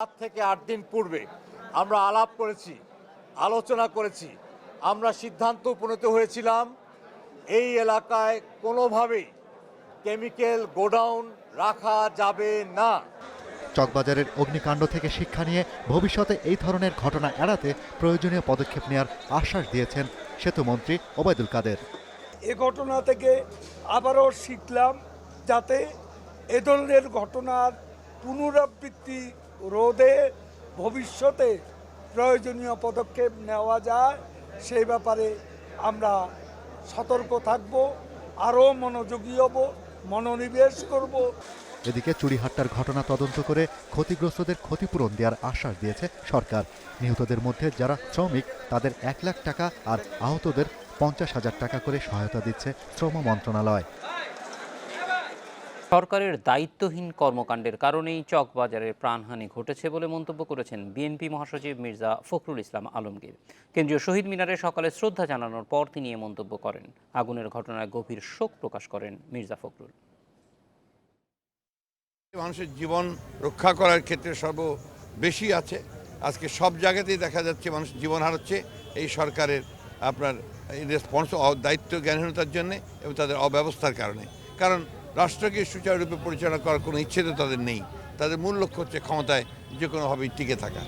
7 থেকে 8 দিন পূর্বে আমরা আলাপ করেছি, আলোচনা করেছি। আমরা সিদ্ধান্ত উপনীত হয়েছিলাম এই এলাকায় কোনোভাবেই কেমিক্যাল গোডাউন রাখা যাবে না। চকবাজারের অগ্নিকাণ্ড থেকে শিক্ষা নিয়ে ভবিষ্যতে এই ধরনের ঘটনা এড়াতে প্রয়োজনীয় পদক্ষেপ নেওয়ার আশ্বাস দিয়েছেন সেতুমন্ত্রী ওবায়দুল কাদের। এ ঘটনা থেকে আবারও শিখলাম যাতে এ ধরনের ঘটনার পুনরাবৃত্তি রোধে ভবিষ্যতে প্রয়োজনীয় পদক্ষেপ নেওয়া যায় সেই ব্যাপারে আমরা সতর্ক থাকব, আরও মনোযোগী হব, মনোনিবেশ করব। এদিকে চুরিহাট্টার ঘটনা তদন্ত করে ক্ষতিগ্রস্তদের ক্ষতিপূরণ দেওয়ার আশ্বাস দিয়েছে সরকার। নিহতদের মধ্যে যারা শ্রমিক তাদের 1 লাখ টাকা আর আহতদের 50,000 টাকা করে সহায়তা দিচ্ছে শ্রম মন্ত্রণালয়। সরকারের দায়িত্বহীন কর্মকাণ্ডের কারণেই চকবাজারের প্রাণহানি ঘটেছে বলে মন্তব্য করেছেন বিএনপি মহাসচিব মির্জা ফখরুল ইসলাম আলমগীর। কেন্দ্রীয় শহীদ মিনারে সকালে শ্রদ্ধা জানানোর পর তিনি এ মন্তব্য করেন। আগুনের ঘটনায় গভীর শোক প্রকাশ করেন মির্জা ফখরুল। মানুষের জীবন রক্ষা করার ক্ষেত্রে সর্ববেশি আছে। আজকে সব জায়গাতেই দেখা যাচ্ছে মানুষ জীবন হারাচ্ছে এই সরকারের আপনার রেসপন্স দায়িত্ব জ্ঞানহীনতার জন্য এবং তাদের অব্যবস্থার কারণে। কারণ রাষ্ট্রকে সুচারুরূপে পরিচালনা করার কোনো ইচ্ছে তো তাদের নেই। তাদের মূল লক্ষ্য হচ্ছে ক্ষমতায় যে কোনোভাবেই টিকে থাকা।